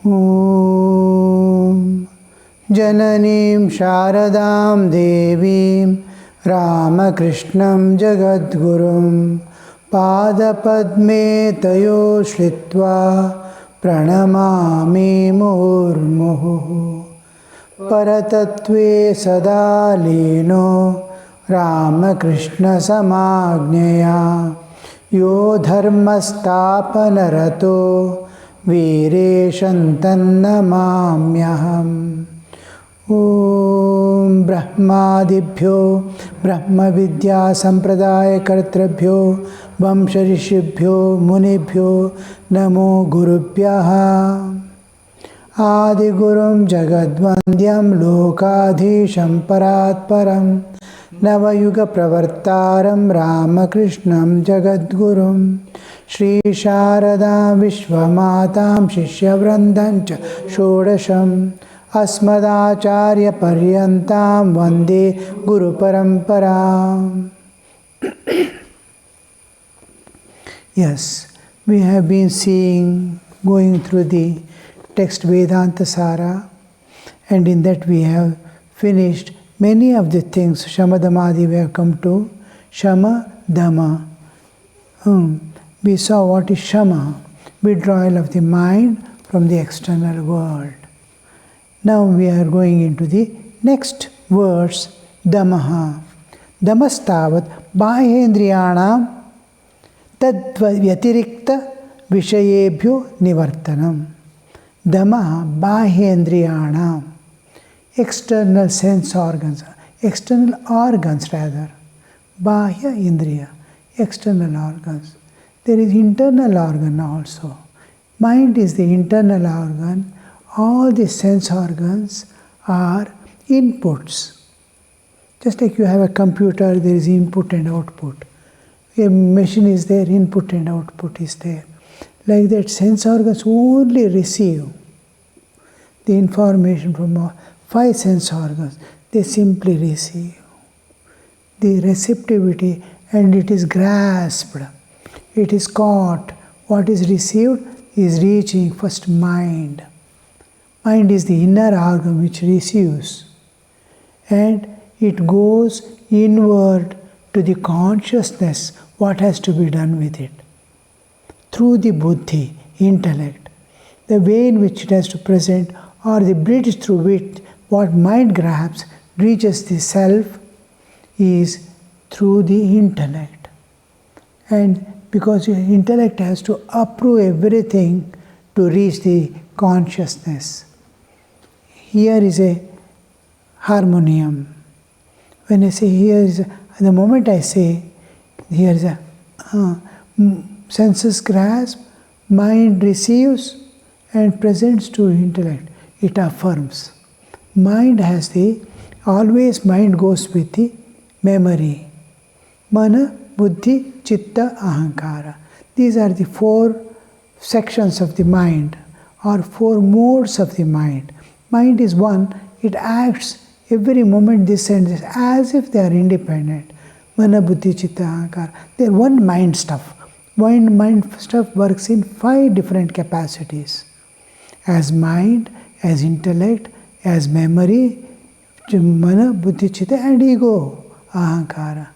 Om Jananim Sharadam Devim Ramakrishnam Jagadgurum Padapadme Tayo Shlitva Pranamami Murmuhu Paratatve Sadalino Ramakrishna Samagneya Yo Dharmastapanarato Vireshantannamamyaham Om Brahmadibhyo Brahma Vidya Sampradaya Kartrabhyo Vamsharishibhyo Munibhyo Namo Gurubhyaha Adi Gurum Jagadvandyam Lokadhisham Paratparam Navayuga Pravartaram Ramakrishnam Jagadgurum Shri Sharada Vishwamatam Shishya Vrandancha Shodasham Asmadacharya Paryantam Vande Guru Paramparam. Yes, we have been going through the text Vedānta Sāra, and in that we have finished many of the things. Shama Dhamadi we have come to Shama Dhamma. We saw what is Shama, withdrawal of the mind from the external world. Now we are going into the next verse, Dhammaha. Dhammastavat Bahyendriyanam Tadvyatirikta Vishayebhyo Nivartanam. Dhammaha Bahyendriyanam, external sense organs, external organs rather. Bahya Indriya, external organs. There is internal organ also. Mind is the internal organ. All the sense organs are inputs. Just like you have a computer, there is input and output. A machine is there, input and output is there. Like that, sense organs only receive the information from 5 sense organs. They simply receive the receptivity, and it is grasped. It is caught. What is received is reaching first mind. Mind is the inner organ which receives, and it goes inward to the consciousness, what has to be done with it. Through the buddhi, intellect, the way in which it has to present, or the bridge through which what mind grabs reaches the self, is through the intellect. And because your intellect has to approve everything to reach the consciousness. Here is a harmonium. When I say here is the moment I say here is a senses grasp, mind receives and presents to intellect. It affirms. Mind has always mind goes with the memory. Mana, buddhi, chitta, ahankara. These are the 4 sections of the mind, or 4 modes of the mind. Mind is one, it acts every moment this and this as if they are independent. Mana, buddhi, chitta, ahankara. They are one mind stuff. One mind stuff works in 5 different capacities. As mind, as intellect, as memory, mana, buddhi, chitta, and ego, ahankara.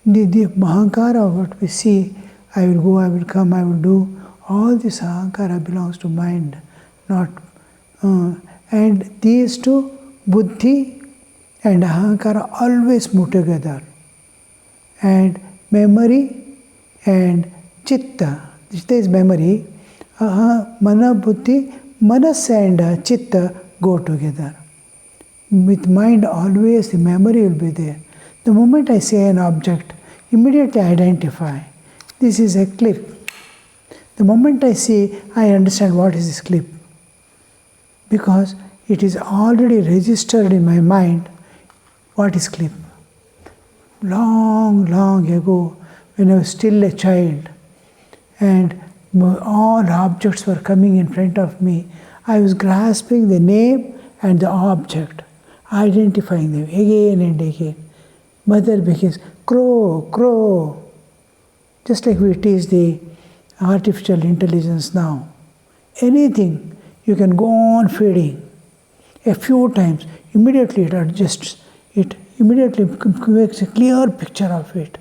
The ahankara, what we see, I will go, I will come, I will do, all this ahankara belongs to mind, not. And these 2, buddhi and ahankara, always move together. And memory and chitta, chitta is memory, mana, buddhi, manas and chitta go together. With mind always the memory will be there. The moment I say an object, immediately identify. This is a clip. The moment I see, I understand what is this clip. Because it is already registered in my mind what is clip. Long, long ago, when I was still a child, and all objects were coming in front of me, I was grasping the name and the object, identifying them again and again. Mother begins, crow, crow. Just like we teach the artificial intelligence now. Anything, you can go on feeding. A few times, immediately it adjusts, it immediately makes a clear picture of it.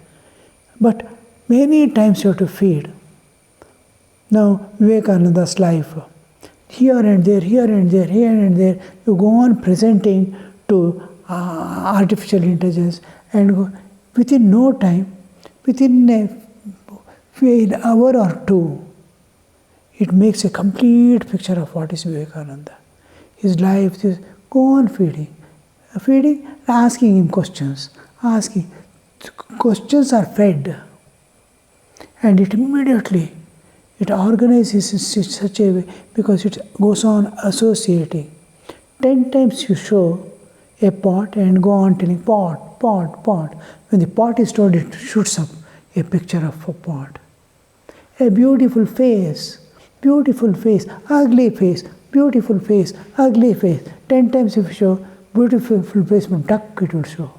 But many times you have to feed. Now, Vivekananda's life, here and there, here and there, here and there, you go on presenting to artificial intelligence, and within no time, within an hour or two, it makes a complete picture of what is Vivekananda. His life is go on feeding, asking him questions, asking. Questions are fed, and it immediately it organizes in such a way because it goes on associating. 10 times you show a pot and go on telling pot, pot, pot. When the pot is told, it shoots up a picture of a pot. A beautiful face, ugly face, beautiful face, ugly face. 10 times if you show beautiful face, duck it will show.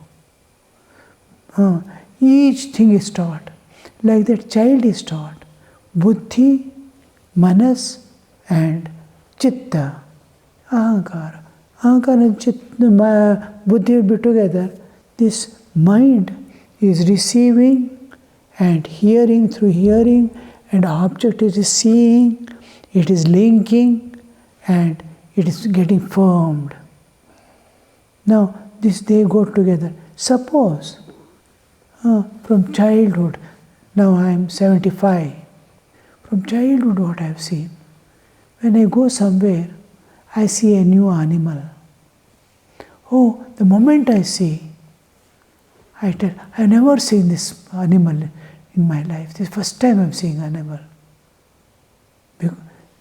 Each thing is taught. Like that child is taught. Buddhi, manas and chitta. Ahankara. Ahankara and chitta, buddhi will be together. This mind is receiving and hearing through hearing, and object is seeing, it is linking, and it is getting formed. Now, they go together. Suppose, from childhood, now I am 75. From childhood, what I have seen, when I go somewhere, I see a new animal. Oh, the moment I see, I tell, I have never seen this animal in my life. This is the first time I am seeing an animal.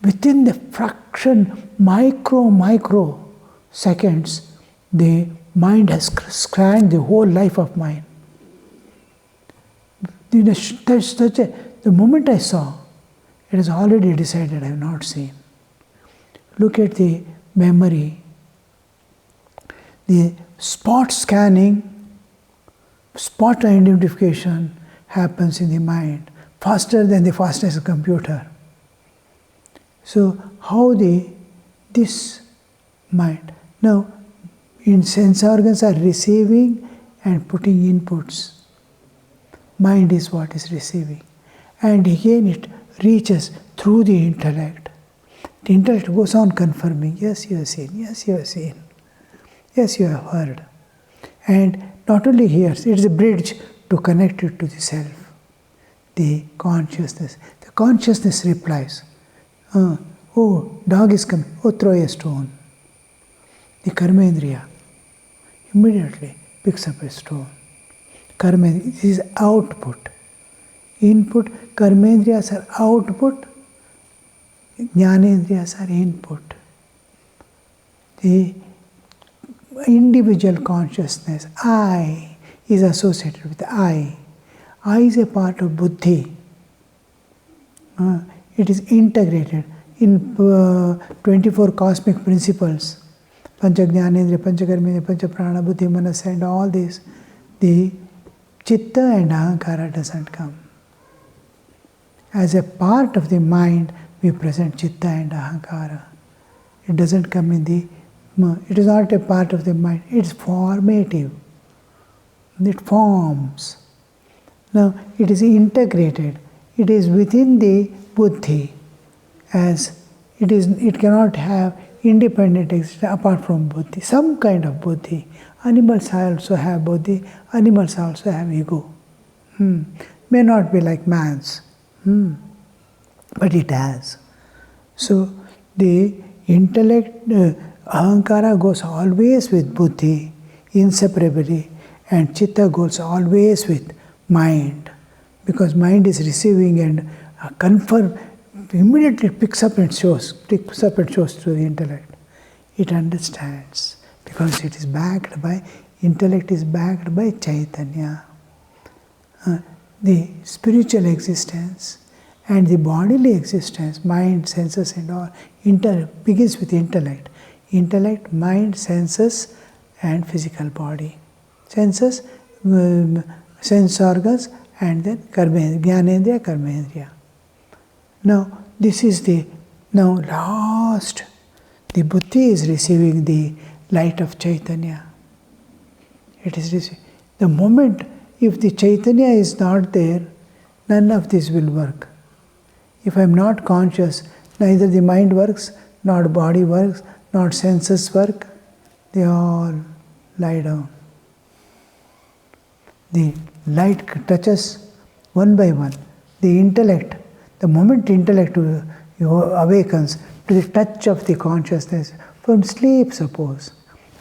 Within the fraction, micro seconds, the mind has scanned the whole life of mine. The moment I saw, it is already decided I have not seen. Look at the memory. The spot scanning, spot identification happens in the mind faster than the fastest computer. So how this mind, now in sense organs are receiving and putting inputs. Mind is what is receiving. And again it reaches through the intellect. The intellect goes on confirming, yes you have seen, yes you have seen, yes you have heard. And not only hears, it is a bridge to connect it to the self, the consciousness. The consciousness replies, oh, dog is coming, oh, throw a stone. The karmendriya immediately picks up a stone. This is output. Input, karmendriyas are output, jnanendriyas are input. The individual consciousness, I, is associated with I. I is a part of buddhi. It is integrated in 24 cosmic principles. Pancha Jnanendriya, Pancha Karmendriya, Pancha Prana, Buddhi, Manas, and all this. The Chitta and Ahankara doesn't come. As a part of the mind, we present Chitta and Ahankara. It doesn't come in the... It is not a part of the mind. It's formative. It forms. Now, it is integrated. It is within the buddhi, as it cannot have independent existence apart from buddhi. Some kind of buddhi. Animals also have buddhi. Animals also have ego. May not be like man's, but it has. So the intellect, ahankara goes always with buddhi, inseparably, and chitta goes always with mind, because mind is receiving and immediately picks up and shows to the intellect. It understands, because it is backed by, intellect is backed by Chaitanya. The spiritual existence and the bodily existence, mind, senses and all, begins with intellect. Intellect, mind, senses and physical body. Senses, sense organs, and then Jnanendriya, Karmendriya. Now, this is the last The buddhi is receiving the light of Chaitanya. It is receiving. The moment, if the Chaitanya is not there, none of this will work. If I am not conscious, neither the mind works, nor body works, nor senses work. They all lie down. The light touches one by one. The intellect, the moment intellect awakens to the touch of the consciousness, from sleep suppose,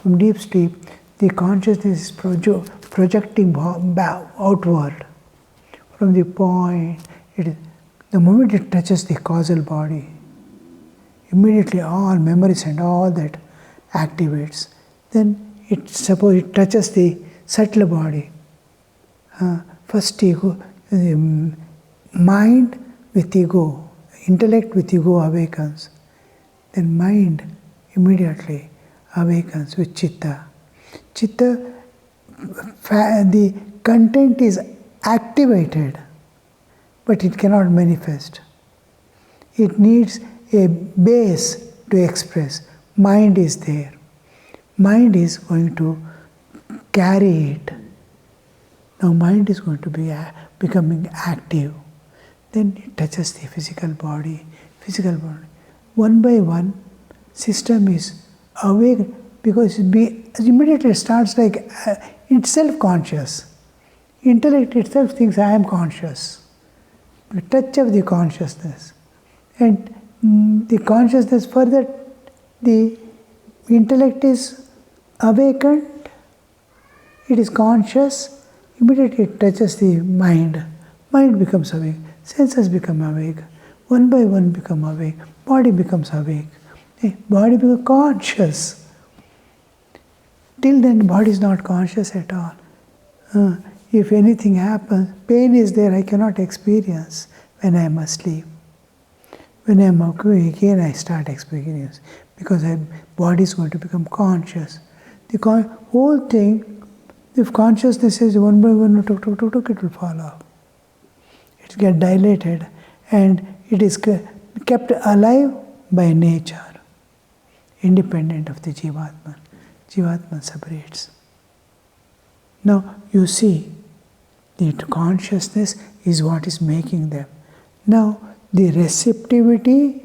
from deep sleep, the consciousness is projecting outward. From the point, the moment it touches the causal body, immediately all memories and all that activates. Then suppose it touches the subtle body. First ego, mind with ego, intellect with ego awakens. Then mind immediately awakens with chitta. Chitta, the content is activated, but it cannot manifest. It needs a base to express. Mind is there. Mind is going to carry it. Now mind is going to be becoming active. Then it touches the physical body. One by one, system is awake because it immediately starts like itself conscious. Intellect itself thinks I am conscious. The touch of the consciousness. And the consciousness further, the intellect is awakened. It is conscious. Immediately it touches the mind. Mind becomes awake. Senses become awake. One by one become awake. Body becomes awake. Body becomes conscious. Till then, body is not conscious at all. If anything happens, pain is there, I cannot experience when I am asleep. When I am awake again, I start experiencing because body is going to become conscious. The whole thing, if consciousness is one by one, it will fall off. It gets dilated and it is kept alive by nature, independent of the Jivatman. Jivatman separates. Now you see, the consciousness is what is making them. Now the receptivity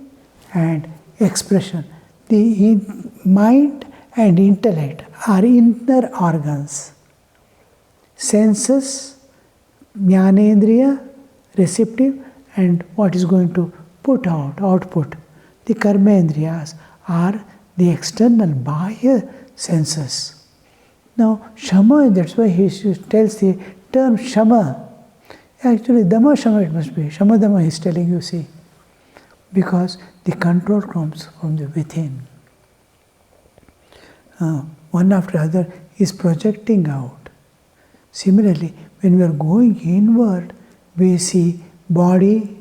and expression, the mind and intellect are inner organs. Senses, jnanendriya, receptive, and what is going to output. The karmendriyas are the external bahya senses. Now, shama, that's why he tells the term shama. Actually, dhamma shama it must be. Shama dhamma he is telling you, see. Because the control comes from the within. One after other is projecting out. Similarly, when we are going inward, we see body,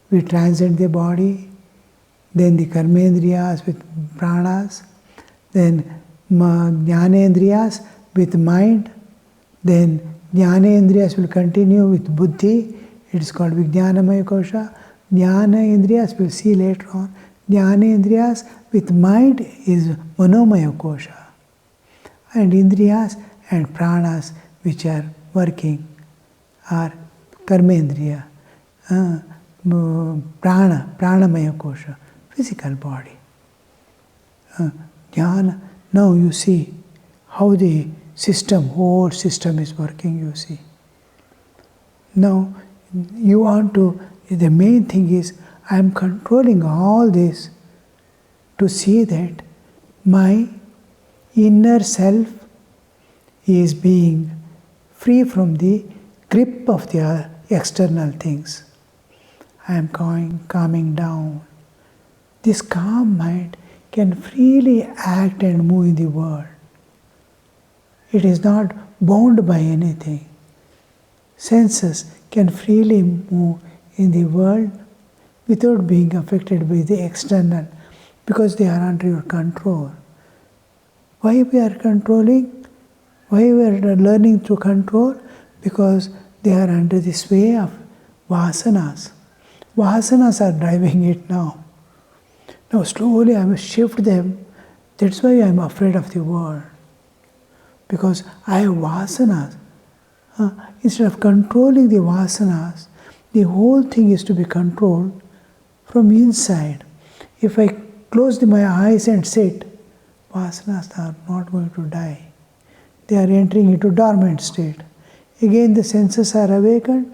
we transcend the body, then the karmendriyas with pranas, then jnanendriyas with mind, then jnanendriyas will continue with buddhi, it is called vijnanamaya kosha. Jnanendriyas we'll see later on. Jnanendriyas with mind is manomaya kosha. And indriyas and pranas which are working are karmendriya, pranamaya kosha, physical body. Jnana, now you see how the whole system is working, you see. Now you want to, the main thing is, I am controlling all this to see that my inner self is being free from the grip of the external things. I am calming down. This calm mind can freely act and move in the world. It is not bound by anything. Senses can freely move in the world without being affected by the external, because they are under your control. Why we are controlling? Why we are learning to control? Because they are under the sway of vasanas. Vasanas are driving it now. Now slowly I must shift them. That's why I am afraid of the world. Because I have vasanas. Instead of controlling the vasanas, the whole thing is to be controlled from inside. If I close my eyes and sit, vasanas are not going to die. They are entering into dormant state. Again the senses are awakened.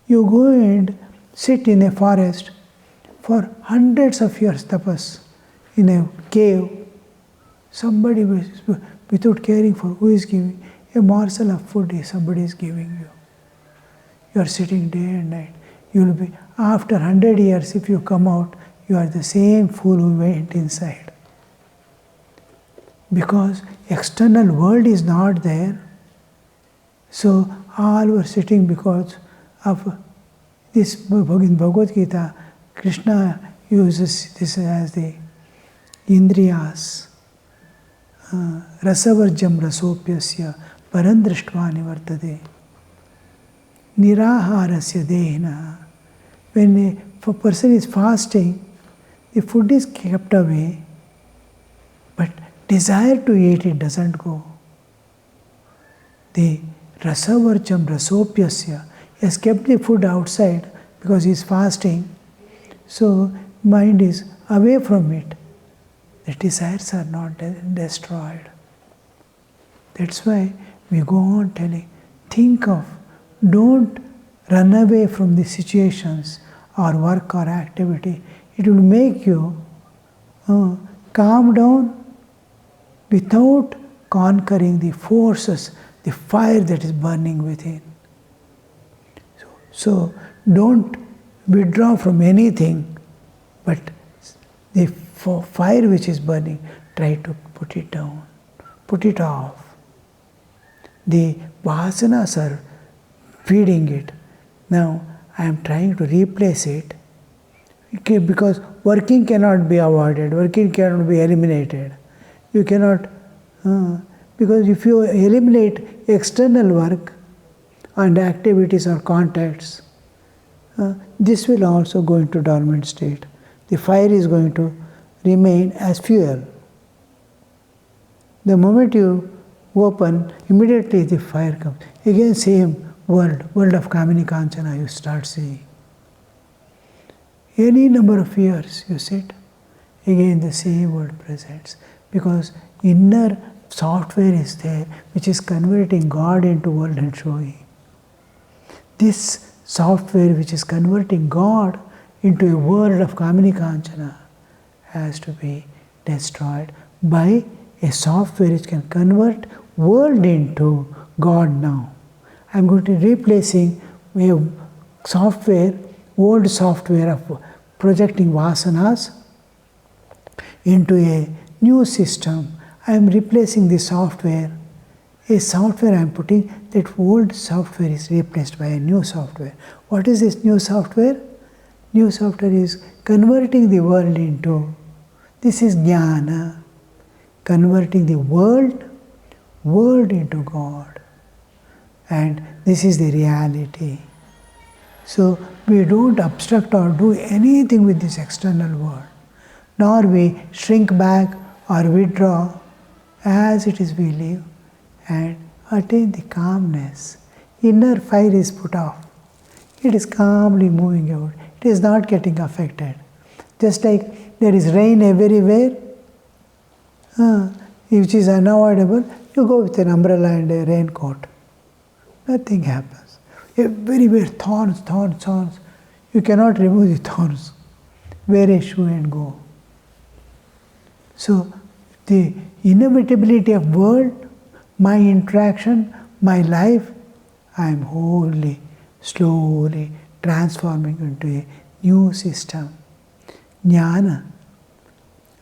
You go and sit in a forest for hundreds of years, tapas, in a cave. Somebody without caring for who is giving, a morsel of food somebody is giving you. You are sitting day and night. You will be, after 100 years, if you come out, you are the same fool who went inside. Because external world is not there. So all were sitting because of this. In Bhagavad Gita, Krishna uses this as the indriyas. Rasavarjam rasopyasya parandrishtva nivartade. Niraharasya dehina. When a person is fasting, the food is kept away, but desire to eat it doesn't go. The rasavarjam rasopyasya has kept the food outside because he is fasting, so mind is away from it. The desires are not destroyed. That's why we go on telling, think of, don't run away from the situations or work or activity. It will make you calm down without conquering the forces, the fire that is burning within. So don't withdraw from anything, but the fire which is burning, try to put it down, put it off. The vasanas are feeding it. Now I am trying to replace it, because working cannot be avoided, working cannot be eliminated. You cannot, because if you eliminate external work and activities or contacts, this will also go into dormant state. The fire is going to remain as fuel. The moment you open, immediately the fire comes. Again same world of Kamini Kanchana you start seeing. Any number of years you sit, again the same world presents. Because inner software is there which is converting God into world and showing. This software which is converting God into a world of Kamini Kanchana has to be destroyed by a software which can convert world into God now. I am going to replacing a software, old software of projecting vasanas into a new system. I am replacing the software. A software I am putting, that old software is replaced by a new software. What is this new software? New software is converting the world into, this is jnana, converting the world into God. And this is the reality. So we don't obstruct or do anything with this external world, nor we shrink back or withdraw. As it is we live and attain the calmness. Inner fire is put off. It is calmly moving out. It is not getting affected. Just like there is rain everywhere, which is unavoidable, you go with an umbrella and a raincoat. Nothing happens. Everywhere thorns. You cannot remove the thorns. Wear a shoe and go. So the inevitability of world, my interaction, my life, I am wholly, slowly transforming into a new system. Jnana.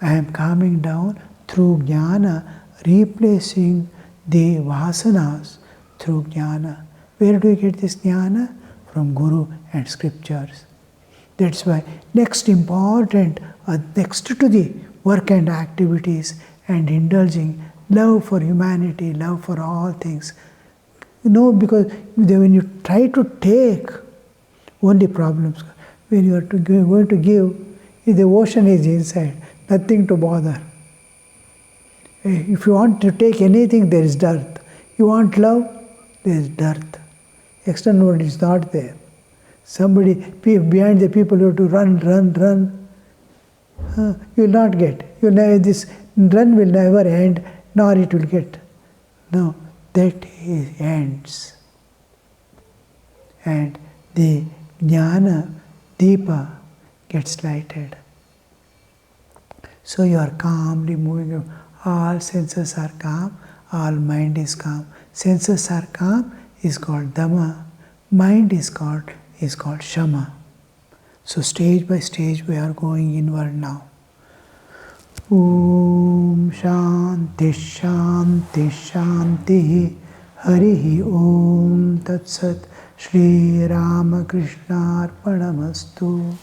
I am calming down through jnana, replacing the vasanas through jnana. Where do you get this jnana? From Guru and scriptures. That's why next important, next to the work and activities and indulging love for humanity, love for all things. Because when you try to take, only problems. When you are going to give, If the ocean is inside, nothing to bother. If you want to take anything, there is dearth. You want love, there is dearth. External world is not there. Somebody behind the people, you have to run. You will not get. This run will never end, nor it will get. No, that ends. And the jnana deepa gets lighted. So you are calmly moving. All senses are calm, all mind is calm. Senses are calm is called Dhamma. Mind is called Shama. So stage by stage we are going inward now. Om Shanti Shanti Shanti Harihi Om Tat Sat Shri Ramakrishna Arpanamastu.